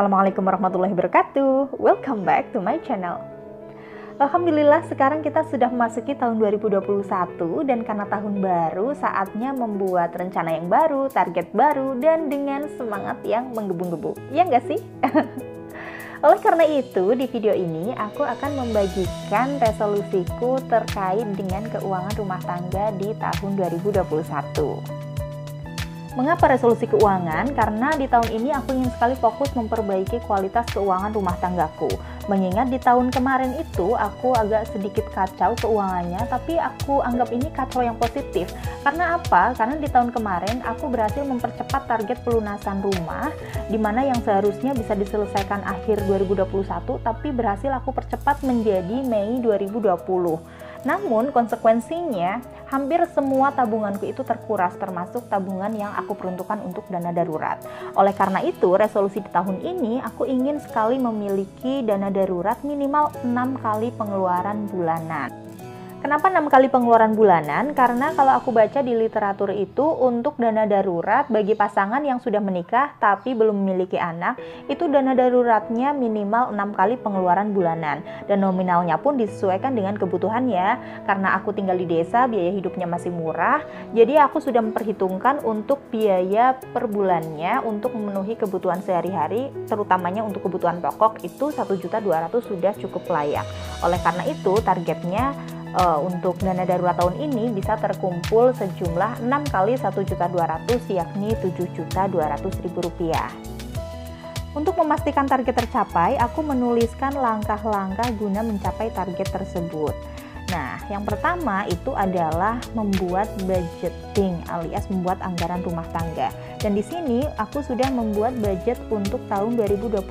Assalamualaikum warahmatullahi wabarakatuh. Welcome back to my channel. Alhamdulillah sekarang kita sudah memasuki tahun 2021 dan karena tahun baru saatnya membuat rencana yang baru, target baru dan dengan semangat yang menggebu-gebu. Ya nggak sih? Oleh karena itu di video ini aku akan membagikan resolusiku terkait dengan keuangan rumah tangga di tahun 2021. Mengapa resolusi keuangan? Karena di tahun ini aku ingin sekali fokus memperbaiki kualitas keuangan rumah tanggaku. Mengingat di tahun kemarin itu aku agak sedikit kacau keuangannya, tapi aku anggap ini kacau yang positif. Karena apa? Karena di tahun kemarin aku berhasil mempercepat target pelunasan rumah, di mana yang seharusnya bisa diselesaikan akhir 2021, tapi berhasil aku percepat menjadi Mei 2020. Namun konsekuensinya hampir semua tabunganku itu terkuras, termasuk tabungan yang aku peruntukkan untuk dana darurat. Oleh karena itu resolusi di tahun ini aku ingin sekali memiliki dana darurat minimal 6 kali pengeluaran bulanan. Kenapa 6 kali pengeluaran bulanan? Karena kalau aku baca di literatur itu untuk dana darurat bagi pasangan yang sudah menikah tapi belum memiliki anak, itu dana daruratnya minimal 6 kali pengeluaran bulanan dan nominalnya pun disesuaikan dengan kebutuhan ya. Karena aku tinggal di desa, biaya hidupnya masih murah, jadi aku sudah memperhitungkan untuk biaya per bulannya untuk memenuhi kebutuhan sehari-hari, terutamanya untuk kebutuhan pokok itu 1.200.000 sudah cukup layak. Oleh karena itu targetnya untuk dana darurat tahun ini bisa terkumpul sejumlah 6 kali 1.200.000 yakni Rp7.200.000. Untuk memastikan target tercapai, aku menuliskan langkah-langkah guna mencapai target tersebut. Nah, yang pertama itu adalah membuat budgeting alias membuat anggaran rumah tangga. Dan di sini aku sudah membuat budget untuk tahun 2021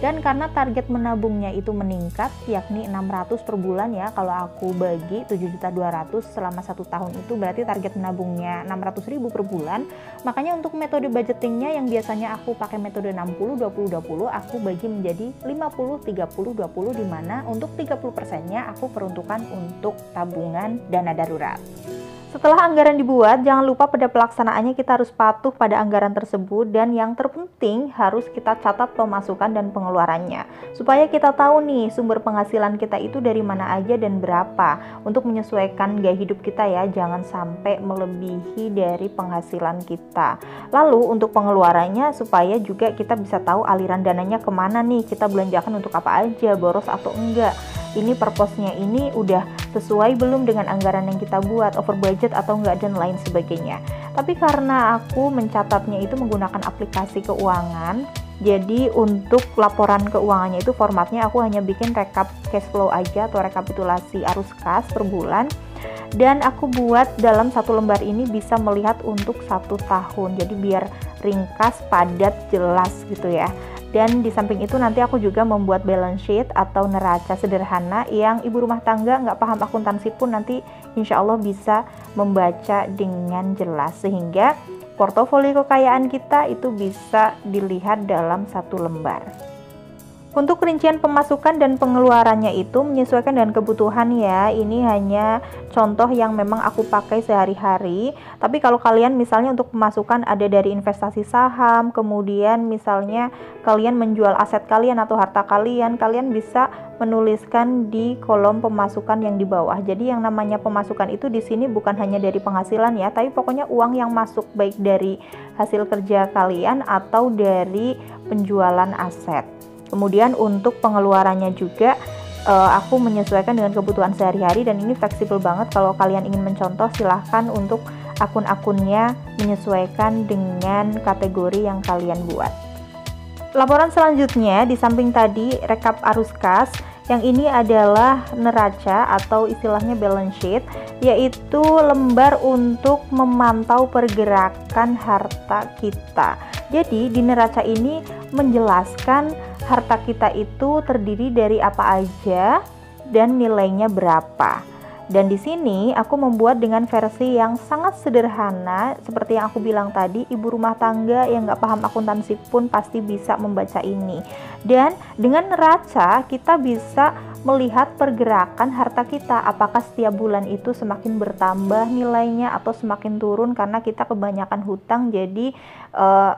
dan karena target menabungnya itu meningkat yakni 600 per bulan ya. Kalau aku bagi 7.200.000 selama 1 tahun itu berarti target menabungnya 600.000 per bulan. Makanya untuk metode budgetingnya yang biasanya aku pakai metode 60-20-20 aku bagi menjadi 50-30-20 di mana untuk 30%-nya aku peruntukkan untuk tabungan dana darurat. Setelah anggaran dibuat, jangan lupa pada pelaksanaannya kita harus patuh pada anggaran tersebut dan yang terpenting harus kita catat pemasukan dan pengeluarannya supaya kita tahu nih sumber penghasilan kita itu dari mana aja dan berapa untuk menyesuaikan gaya hidup kita ya, jangan sampai melebihi dari penghasilan kita. Lalu untuk pengeluarannya supaya juga kita bisa tahu aliran dananya kemana nih, kita belanjakan untuk apa aja, boros atau enggak, ini purpose-nya ini udah sesuai belum dengan anggaran yang kita buat, over budget atau enggak dan lain sebagainya. Tapi karena aku mencatatnya itu menggunakan aplikasi keuangan, jadi untuk laporan keuangannya itu formatnya aku hanya bikin rekap cash flow aja atau rekapitulasi arus kas per bulan. Dan aku buat dalam 1 lembar ini bisa melihat untuk 1 tahun, jadi biar ringkas, padat, jelas gitu ya. Dan di samping itu nanti aku juga membuat balance sheet atau neraca sederhana yang ibu rumah tangga nggak paham akuntansi pun nanti insya Allah bisa membaca dengan jelas sehingga portofolio kekayaan kita itu bisa dilihat dalam 1 lembar. Untuk rincian pemasukan dan pengeluarannya itu menyesuaikan dengan kebutuhan ya. Ini hanya contoh yang memang aku pakai sehari-hari. Tapi kalau kalian misalnya untuk pemasukan ada dari investasi saham, kemudian misalnya kalian menjual aset kalian atau harta kalian, kalian bisa menuliskan di kolom pemasukan yang di bawah. Jadi yang namanya pemasukan itu di sini bukan hanya dari penghasilan ya, tapi pokoknya uang yang masuk baik dari hasil kerja kalian atau dari penjualan aset. Kemudian untuk pengeluarannya juga aku menyesuaikan dengan kebutuhan sehari-hari dan ini fleksibel banget. Kalau kalian ingin mencontoh silahkan untuk akun-akunnya menyesuaikan dengan kategori yang kalian buat. Laporan selanjutnya di samping tadi rekap arus kas, yang ini adalah neraca atau istilahnya balance sheet, yaitu lembar untuk memantau pergerakan harta kita. Jadi di neraca ini menjelaskan harta kita itu terdiri dari apa aja dan nilainya berapa. Dan di sini aku membuat dengan versi yang sangat sederhana, seperti yang aku bilang tadi, ibu rumah tangga yang nggak paham akuntansi pun pasti bisa membaca ini. Dan dengan neraca kita bisa melihat pergerakan harta kita, apakah setiap bulan itu semakin bertambah nilainya atau semakin turun karena kita kebanyakan hutang, jadi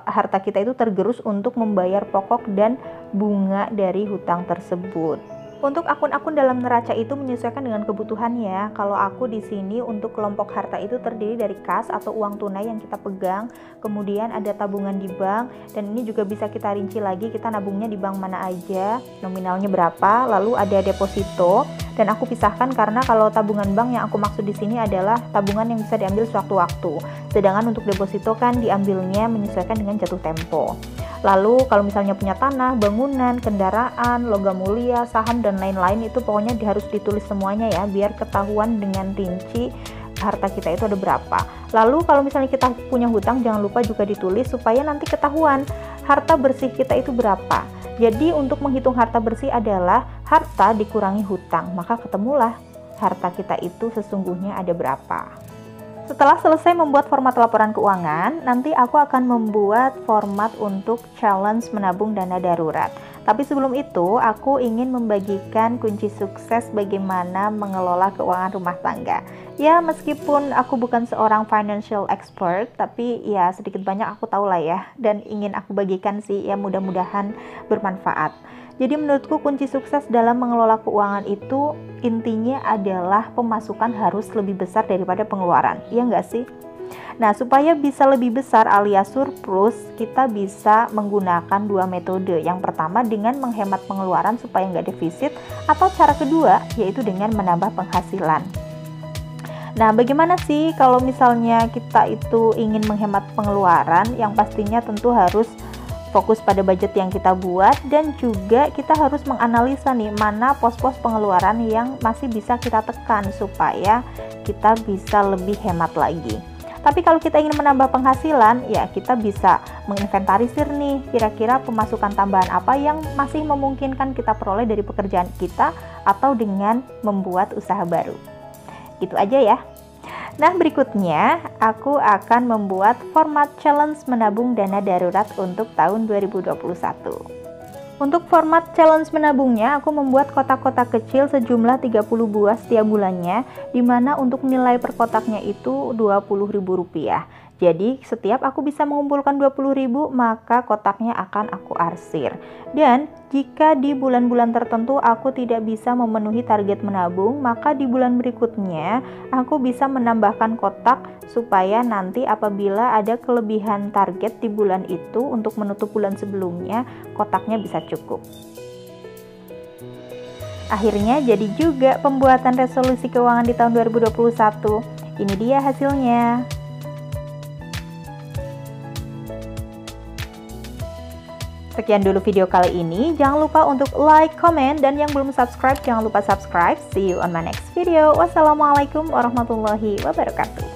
harta kita itu tergerus untuk membayar pokok dan bunga dari hutang tersebut. Untuk akun-akun dalam neraca itu menyesuaikan dengan kebutuhannya. Kalau aku di sini untuk kelompok harta itu terdiri dari kas atau uang tunai yang kita pegang, kemudian ada tabungan di bank, dan ini juga bisa kita rinci lagi kita nabungnya di bank mana aja, nominalnya berapa, lalu ada deposito. Dan aku pisahkan karena kalau tabungan bank yang aku maksud di sini adalah tabungan yang bisa diambil sewaktu-waktu. Sedangkan untuk deposito kan diambilnya menyesuaikan dengan jatuh tempo. Lalu kalau misalnya punya tanah, bangunan, kendaraan, logam mulia, saham, dan lain-lain itu pokoknya harus ditulis semuanya ya, biar ketahuan dengan rinci harta kita itu ada berapa. Lalu kalau misalnya kita punya hutang, jangan lupa juga ditulis supaya nanti ketahuan harta bersih kita itu berapa. Jadi untuk menghitung harta bersih adalah harta dikurangi hutang, maka ketemulah harta kita itu sesungguhnya ada berapa. Setelah selesai membuat format laporan keuangan, nanti aku akan membuat format untuk challenge menabung dana darurat. Tapi sebelum itu, aku ingin membagikan kunci sukses bagaimana mengelola keuangan rumah tangga. Ya, meskipun aku bukan seorang financial expert, tapi ya sedikit banyak aku tahu lah ya. Dan ingin aku bagikan sih, ya mudah-mudahan bermanfaat. Jadi menurutku kunci sukses dalam mengelola keuangan itu intinya adalah pemasukan harus lebih besar daripada pengeluaran. Iya nggak sih? Nah, supaya bisa lebih besar alias surplus, kita bisa menggunakan dua metode. Yang pertama dengan menghemat pengeluaran supaya nggak defisit, atau cara kedua yaitu dengan menambah penghasilan. Nah, bagaimana sih kalau misalnya kita itu ingin menghemat pengeluaran? Yang pastinya tentu harus fokus pada budget yang kita buat, dan juga kita harus menganalisa nih mana pos-pos pengeluaran yang masih bisa kita tekan supaya kita bisa lebih hemat lagi. Tapi kalau kita ingin menambah penghasilan, ya kita bisa menginventarisir nih kira-kira pemasukan tambahan apa yang masih memungkinkan kita peroleh dari pekerjaan kita atau dengan membuat usaha baru. Gitu aja ya. Nah, berikutnya aku akan membuat format challenge menabung dana darurat untuk tahun 2021. Untuk format challenge menabungnya, aku membuat kotak-kotak kecil sejumlah 30 buah setiap bulannya, di mana untuk nilai per kotaknya itu Rp20.000. Jadi, setiap aku bisa mengumpulkan 20.000, maka kotaknya akan aku arsir. Dan, jika di bulan-bulan tertentu aku tidak bisa memenuhi target menabung, maka di bulan berikutnya aku bisa menambahkan kotak supaya nanti apabila ada kelebihan target di bulan itu untuk menutup bulan sebelumnya, kotaknya bisa cukup. Akhirnya jadi juga pembuatan resolusi keuangan di tahun 2021. Ini dia hasilnya. Sekian dulu video kali ini. Jangan lupa untuk like, comment, dan yang belum subscribe, jangan lupa subscribe. See you on my next video. Wassalamualaikum warahmatullahi wabarakatuh.